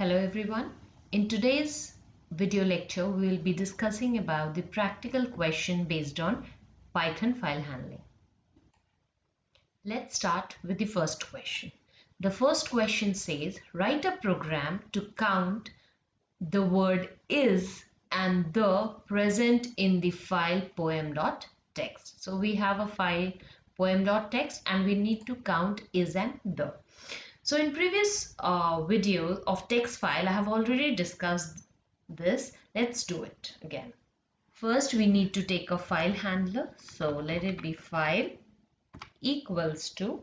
Hello everyone. In today's video lecture, we will be discussing about the practical question based on Python file handling. Let's start with the first question. The first question says, write a program to count the word is and the present in the file poem.txt. So we have a file poem.txt and we need to count is and the. So in previous video of text file, I have already discussed this. Let's do it again. First, we need to take a file handler. So let it be file equals to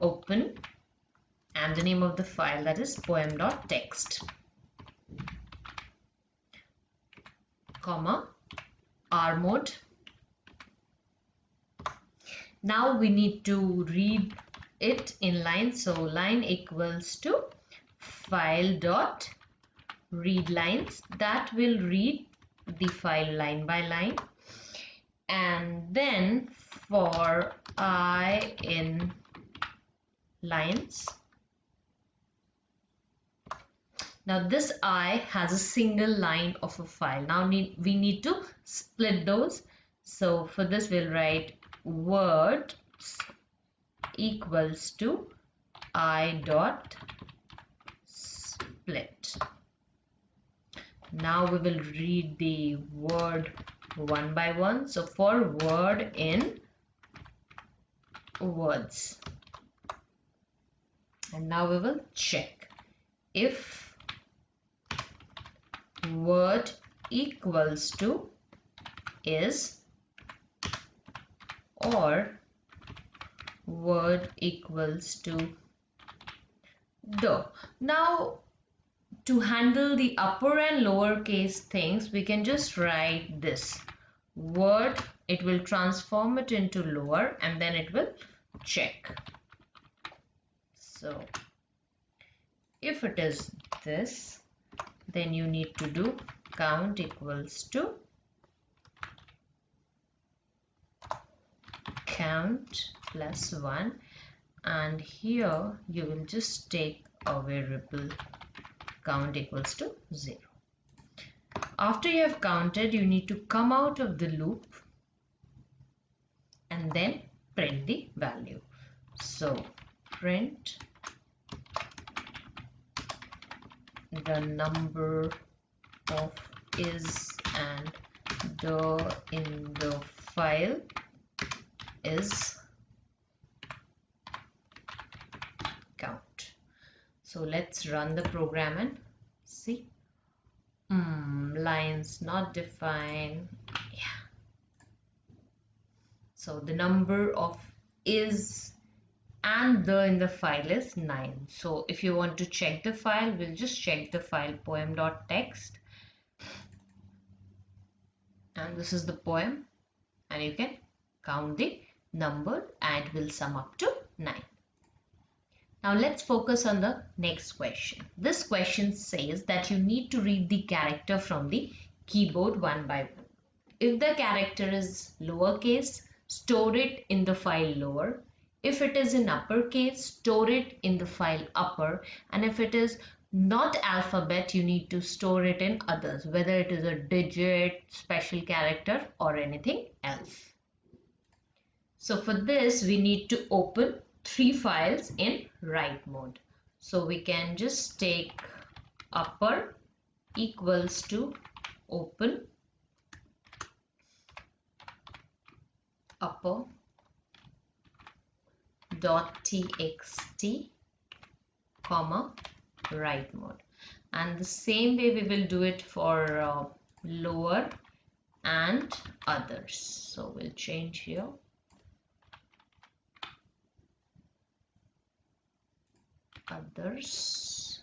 open and the name of the file, that is poem.txt, comma R mode. Now we need to read it in line, so line equals to file dot read lines. That will read the file line by line, and then for I in lines. Now this I has a single line of a file. Now we need to split those. So for this we'll write words equals to I dot split. Now we will read the word one by one. So for word in words, and now we will check if word equals to is or word equals to the. Now to handle the upper and lower case things, we can just write this word, it will transform it into lower and then it will check. So if it is this, then you need to do count equals to count plus 1, and here you will just take a variable count equals to 0. After you have counted, you need to come out of the loop and then print the value. So print the number of is and the in the file is count. So let's run the program and see. Lines not defined. Yeah. So the number of is and the in the file is 9. So if you want to check the file, we'll just check the file poem.txt, and this is the poem, and you can count the number and it will sum up to 9. Now let's focus on the next question. This question says that you need to read the character from the keyboard one by one. If the character is lowercase, store it in the file lower. If it is in uppercase, store it in the file upper. And if it is not alphabet, you need to store it in others, whether it is a digit, special character or anything else. So for this, we need to open 3 files in write mode. So we can just take upper equals to open upper .txt comma write mode, and the same way we will do it for lower and others. So we'll change here others,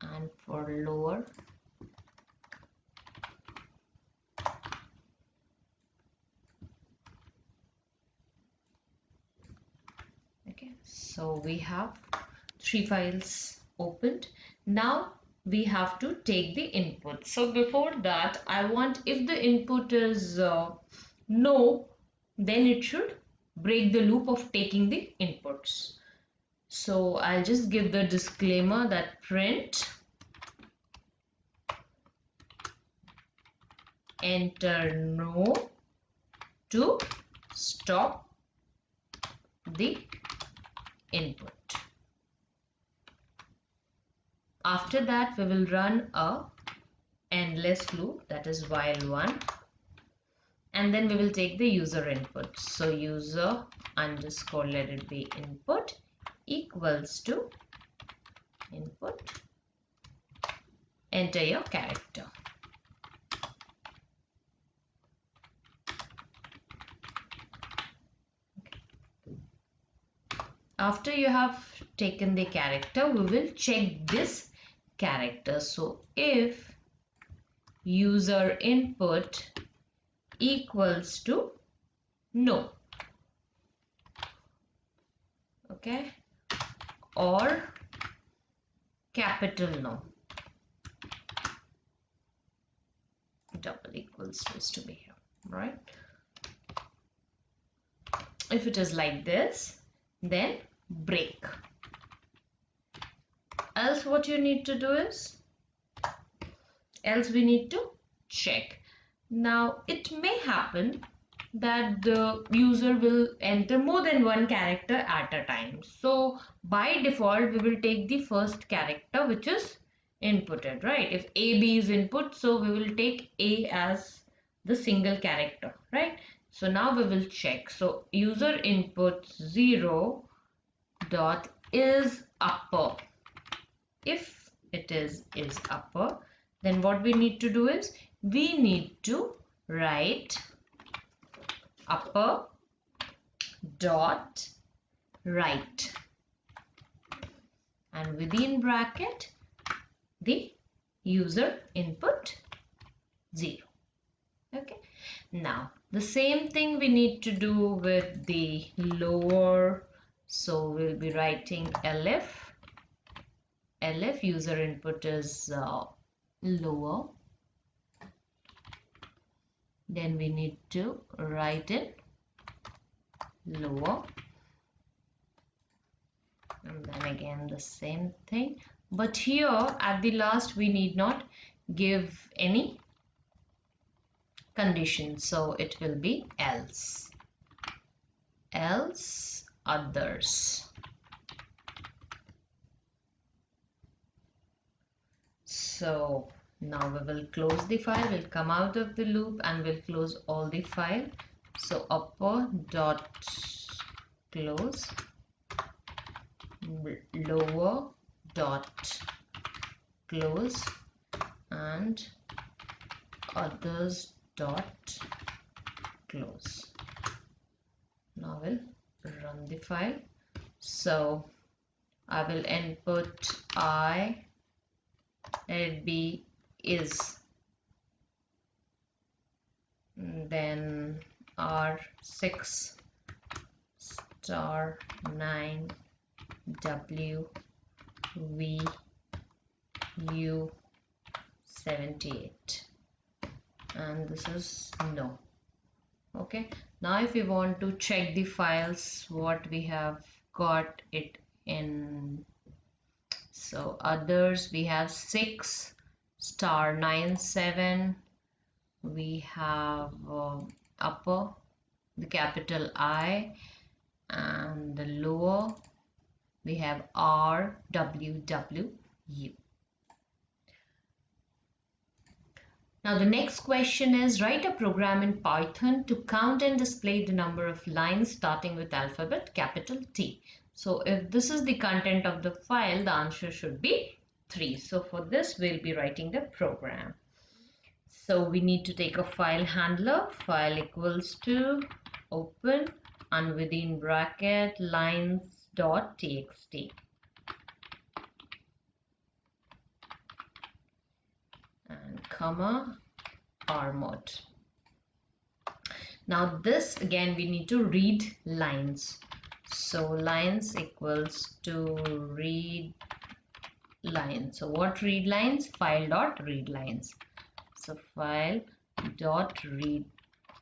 and for lower so we have 3 files opened. Now we have to take the input. So before that, I want, if the input is no, then it should break the loop of taking the inputs. So I'll just give the disclaimer that print enter no to stop the input. After that, we will run a endless loop, that is while one, and then we will take the user input. So user underscore let it be input equals to input, enter your character. After you have taken the character, we will check this character. So if user input equals to no, okay, or capital no, double equals to be here, right? If it is like this, then break. Else what you need to do is, else we need to check. Now it may happen that the user will enter more than one character at a time. So by default, we will take the first character which is inputted, right? If AB is input, so we will take A as the single character, right? So now we will check. So user input 0 dot is upper. If it is upper, then what we need to do is we need to write upper dot right, and within bracket the user input 0. Okay, now the same thing we need to do with the lower. So we'll be writing LF user input is lower, then we need to write in lower, and then again the same thing, but here at the last we need not give any condition, so it will be else others. So now we will close the file, we'll come out of the loop and we'll close all the file. So upper dot close, lower dot close, and others dot close. Now we'll run the file. So I will input I, let it be is, then R6 star 9 W V U 78, and this is no. Okay, now if we want to check the files what we have got it in, so others we have 6 star 97, we have upper the capital I, and the lower we have R W W U. Now the next question is, write a program in Python to count and display the number of lines starting with alphabet capital T. So if this is the content of the file, the answer should be 3. So for this we'll be writing the program. So we need to take a file handler, file equals to open and within bracket lines.txt. And comma rmod. Now this again we need to read lines. So lines equals to read lines. So what read lines? File dot read lines. So file dot read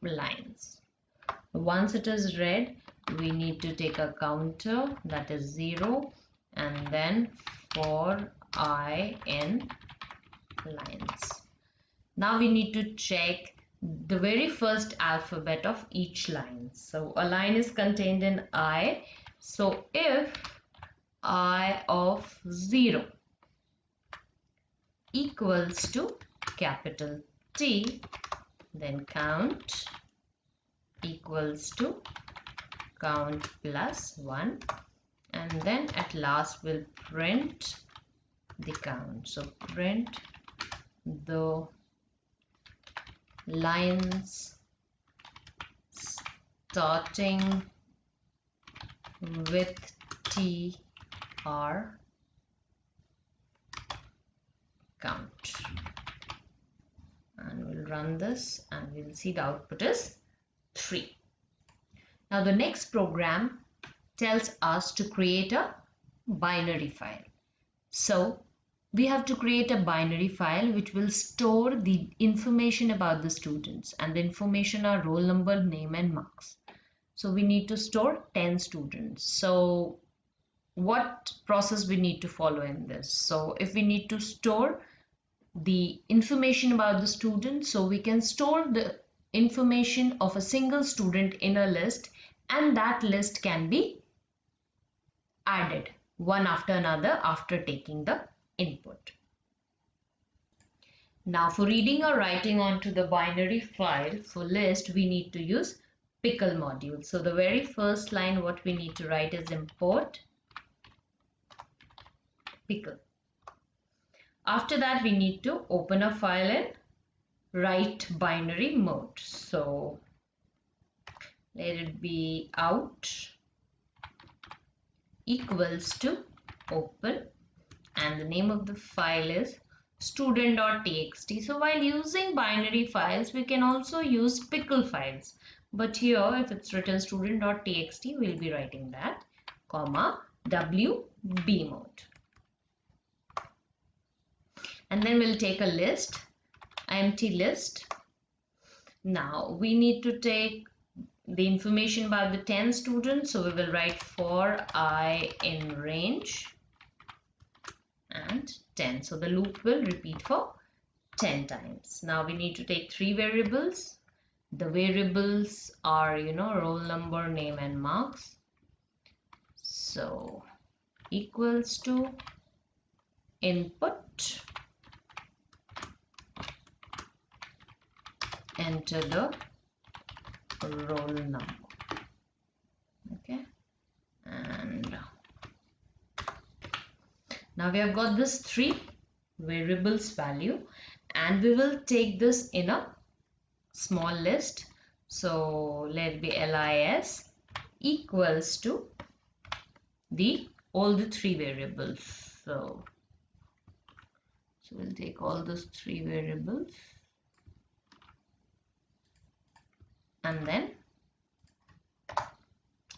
lines. Once it is read, we need to take a counter, that is 0, and then for I in lines. Now we need to check the very first alphabet of each line. So a line is contained in I. So if I of 0 equals to capital T, then count equals to count plus 1, and then at last we'll print the count. So print the lines starting with T are count, and we'll run this and we'll see the output is 3. Now the next program tells us to create a binary file. So we have to create a binary file which will store the information about the students, and the information are roll number, name and marks. So we need to store 10 students. So what process we need to follow in this? So if we need to store the information about the student, so we can store the information of a single student in a list, and that list can be added one after another after taking the input. Now for reading or writing onto the binary file for list, we need to use pickle module. So the very first line what we need to write is import pickle. After that we need to open a file in write binary mode. So let it be out equals to open, and the name of the file is student.txt. So while using binary files we can also use pickle files, but here if it's written student.txt we'll be writing that, comma WB mode, and then we'll take a list, empty list. Now we need to take the information about the 10 students, so we will write for I in range and 10. So the loop will repeat for 10 times. Now we need to take 3 variables. The variables are, roll number, name and marks. So equals to input, enter the roll number. Okay, and now we have got this 3 variables value, and we will take this in a small list. So let it be lis equals to all the 3 variables. So we'll take all those 3 variables and then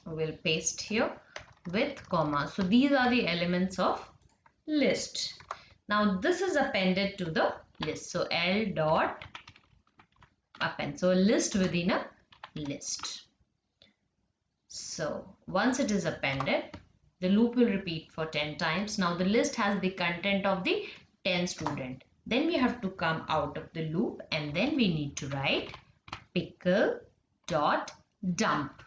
we'll paste here with comma. So these are the elements of list. Now this is appended to the list. So L dot append. So a list within a list. So once it is appended, the loop will repeat for 10 times. Now the list has the content of the 10 student. Then we have to come out of the loop, and then we need to write pickle dot dump,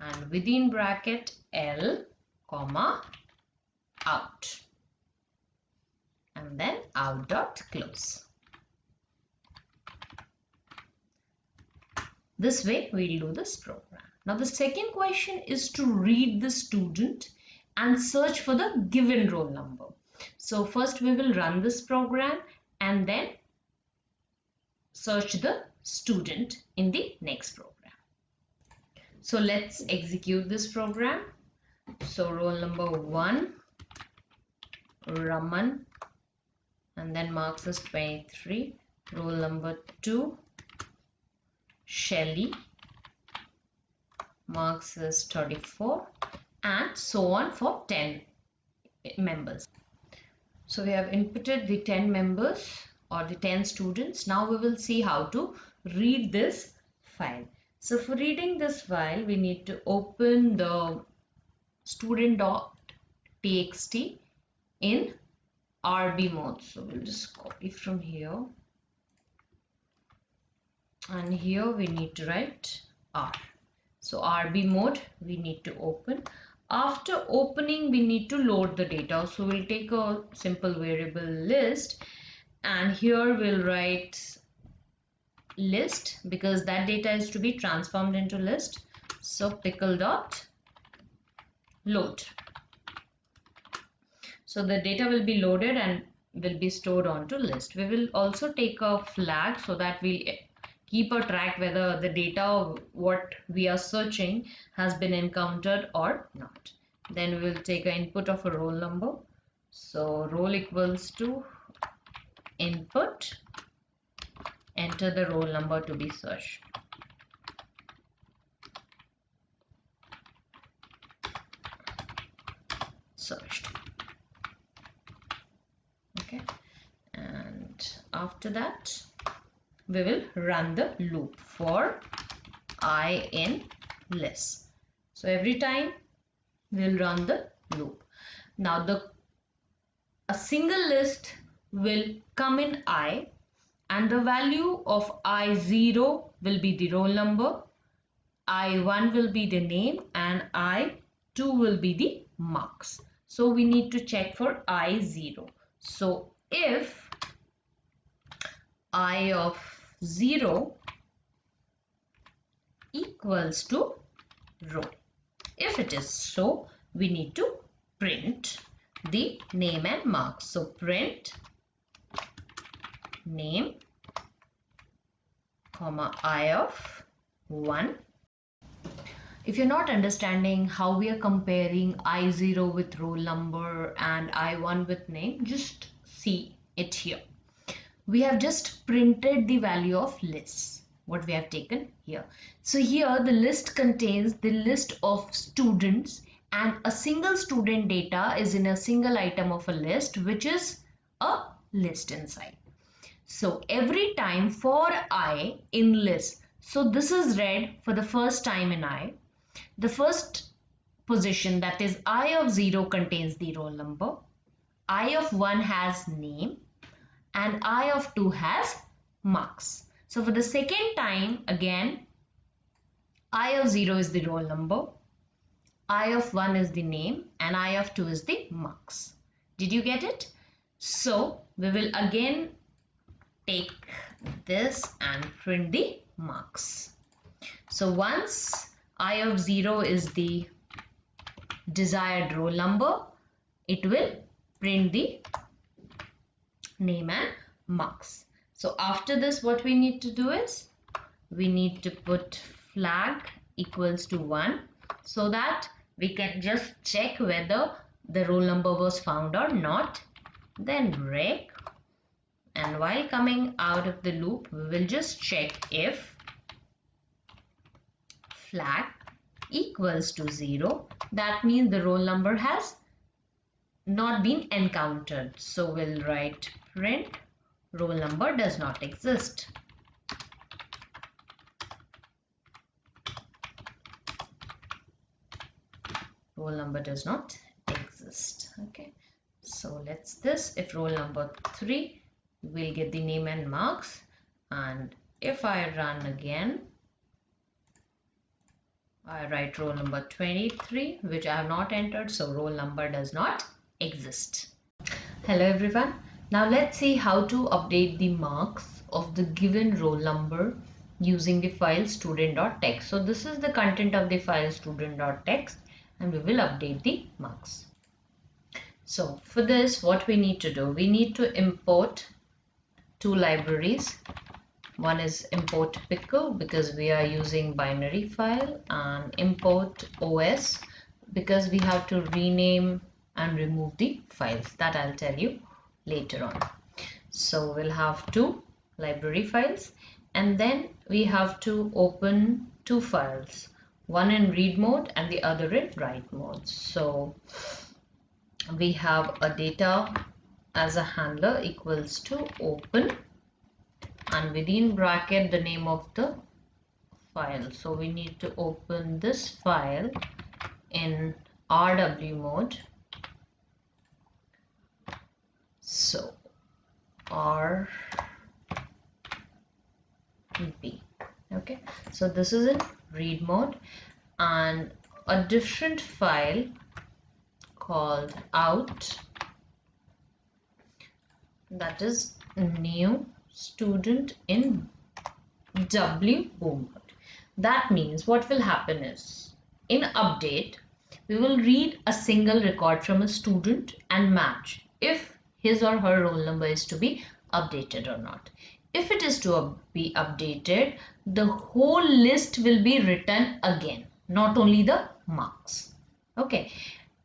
and within bracket L comma out, and then out dot close. This way we'll do this program. Now the second question is to read the student and search for the given roll number. So first we will run this program and then search the student in the next program. So let's execute this program. So roll number 1, Raman, and then marks is 23. Roll number 2, Shelly, marks is 34, and so on for 10 members. So we have inputted the 10 members or the 10 students. Now we will see how to read this file. So for reading this file, we need to open the student.txt in RB mode. So we'll just copy from here, and here we need to write R. So RB mode we need to open. After opening, we need to load the data. So we'll take a simple variable list, and here we'll write list because that data is to be transformed into list. So pickle dot load. So the data will be loaded and will be stored onto list. We will also take a flag so that we'll keep a track whether the data what we are searching has been encountered or not. Then we will take an input of a roll number. So roll equals to input, enter the roll number to be searched. Okay, and after that we will run the loop for I in list. So every time we'll run the loop. Now a single list will come in I, and the value of I0 will be the roll number, I1 will be the name, and I2 will be the marks. So we need to check for I0. So if I of 0 equals to roll, if it is so, we need to print the name and marks. So print name, comma I of 1. If you're not understanding how we are comparing I0 with roll number and I1 with name, just see it here. We have just printed the value of lists, what we have taken here. So here the list contains the list of students, and a single student data is in a single item of a list, which is a list inside. So every time for I in list, so this is read for the first time in I. The first position, that is I of 0, contains the roll number, I of 1 has name, and I of 2 has marks. So for the second time again, I of 0 is the roll number, I of 1 is the name, and I of 2 is the marks. Did you get it? So we will again take this and print the marks. So once I of 0 is the desired roll number, it will print the name and marks. So after this, what we need to do is we need to put flag equals to 1 so that we can just check whether the roll number was found or not. Then break, and while coming out of the loop, we will just check if flag equals to 0. That means the roll number has not been encountered. So we'll write print roll number does not exist. Roll number does not exist. Okay, so let's this. If roll number 3, we'll get the name and marks, and if I run again, I write roll number 23, which I have not entered, so roll number does not exist. Hello everyone. Now let's see how to update the marks of the given roll number using the file student.txt. So this is the content of the file student.txt, and we will update the marks. So for this, what we need to do, we need to import 2 libraries. One is import pickle because we are using binary file, and import os because we have to rename and remove the files. That I'll tell you later on. So we'll have 2 library files, and then we have to open 2 files, one in read mode and the other in write mode. So we have a data as a handler equals to open, and within bracket the name of the file. So we need to open this file in RW mode. So RB. Okay, so this is in read mode, and a different file called out, that is new student in W boom mode. That means what will happen is, in update, we will read a single record from a student and match if his or her roll number is to be updated or not. If it is to be updated, the whole list will be written again, not only the marks, okay,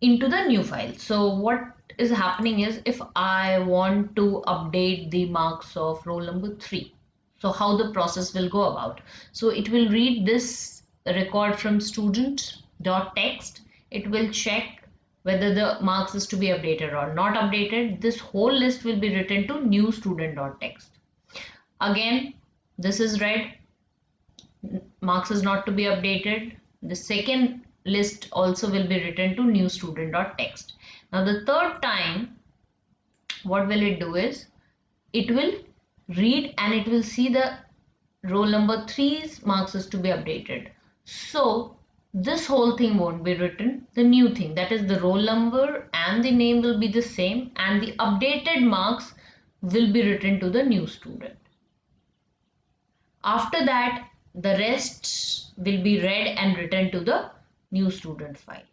into the new file. So what is happening is, if I want to update the marks of roll number 3, so how the process will go about? So it will read this record from student.text. It will check whether the marks is to be updated or not updated. This whole list will be written to new student.text. Again, this is read, marks is not to be updated. The second list also will be written to new student.text. Now the third time, what will it do is, it will read and it will see the roll number 3's marks is to be updated. So this whole thing won't be written. The new thing, that is the roll number and the name will be the same, and the updated marks will be written to the new student. After that, the rest will be read and written to the new student file.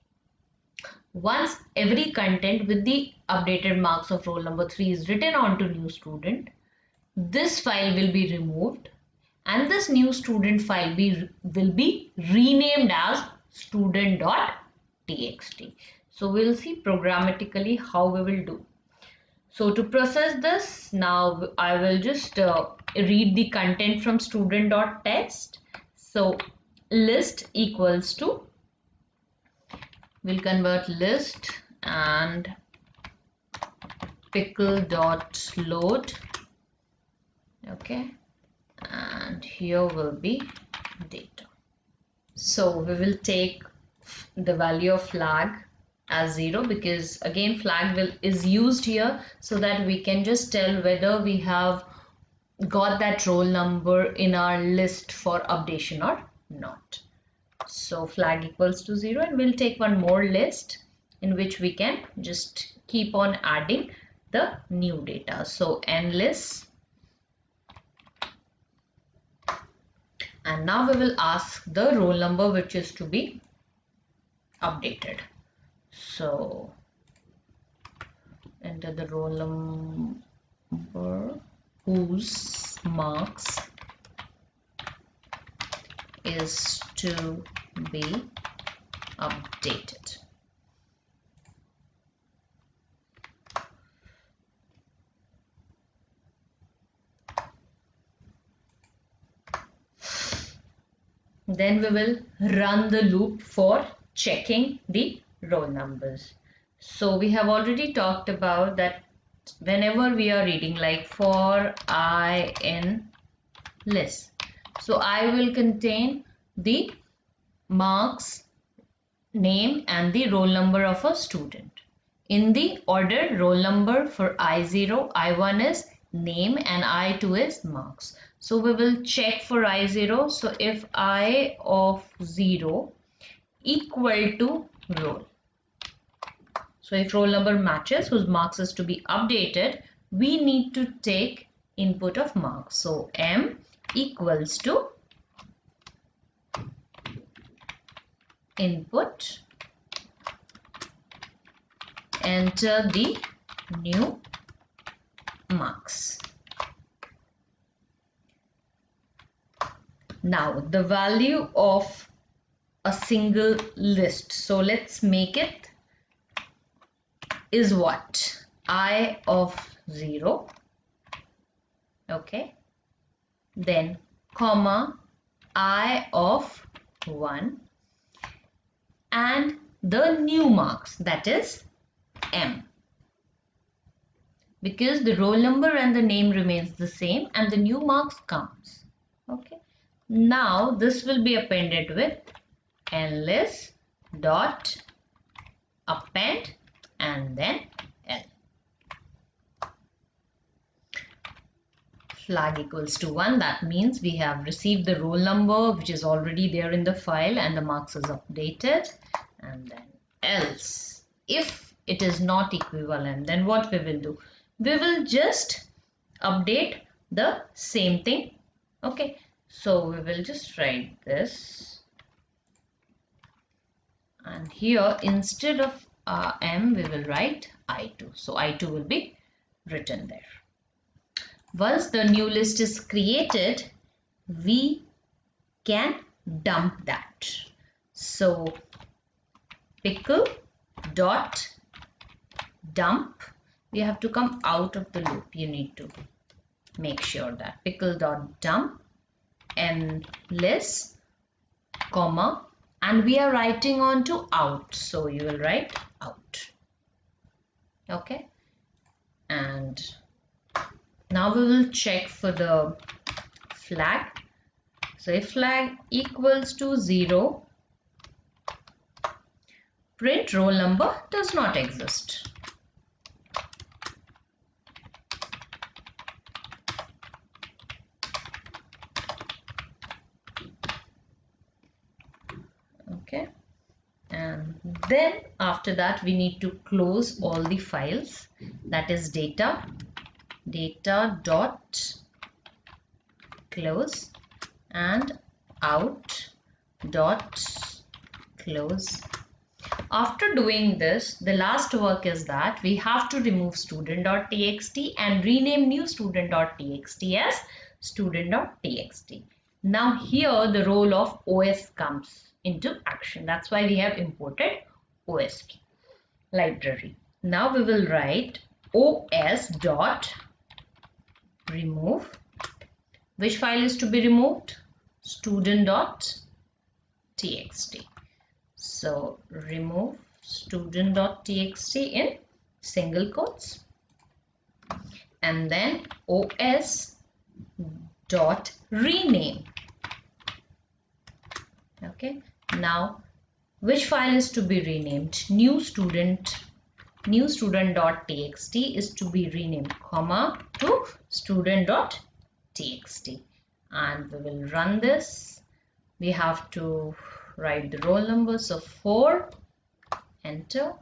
Once every content with the updated marks of roll number 3 is written onto new student, this file will be removed and this new student file will be renamed as student.txt. So we'll see programmatically how we will do. So to process this, now I will just read the content from student.text. So list equals to, we'll convert list and pickle.load. Okay, and here will be data. So we will take the value of flag as 0, because again flag is used here so that we can just tell whether we have got that roll number in our list for updation or not. So flag equals to 0, and we'll take one more list in which we can just keep on adding the new data. So nlist, and now we will ask the roll number which is to be updated. So enter the roll number whose marks is to be updated. Then we will run the loop for checking the roll numbers. So we have already talked about that whenever we are reading, like for I in list, so I will contain the marks, name and the roll number of a student. In the order, roll number for I0, I1 is name and I2 is marks. So we will check for I0. So if I of 0 equal to roll. So if roll number matches whose marks is to be updated, we need to take input of marks. So M equals to input, enter the new marks. Now the value of a single list, so let's make it, is what? I of 0, okay, then comma I of 1 and the new marks, that is M, because the roll number and the name remains the same and the new marks comes. Okay, Now this will be appended with enlist dot append and then L. Flag equals to 1, that means we have received the roll number which is already there in the file and the marks is updated, and then else if it is not equivalent, then what we will do, we will just update the same thing. Okay, so we will just write this, and here instead of M we will write I2, so I2 will be written there. Once the new list is created, we can dump that. So pickle dot dump, we have to come out of the loop. You need to make sure that pickle dot dump enlist comma, and we are writing on to out, so you will write out. Okay, and now we will check for the flag. So if flag equals to 0, print roll number does not exist. Okay, and then after that we need to close all the files, that is data dot close and out dot close. After doing this, the last work is that we have to remove student.txt and rename new student.txt as student.txt. Now here the role of OS comes into action. That's why we have imported OS library. Now we will write os dot remove. Which file is to be removed? Student.txt. So remove student.txt in single quotes, and then os dot rename. Okay, now which file is to be renamed? New student.txt is to be renamed comma to student.txt, and we will run this. We have to write the roll number, so 4, enter.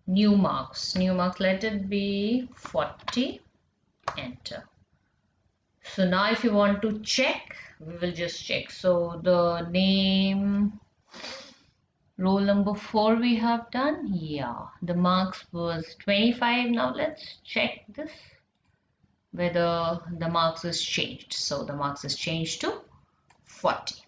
New marks, let it be 40, enter. So now if you want to check, we will just check. So the name, roll number 4 we have done. Yeah, the marks was 25. Now let's check this whether the marks is changed. So the marks is changed to 40.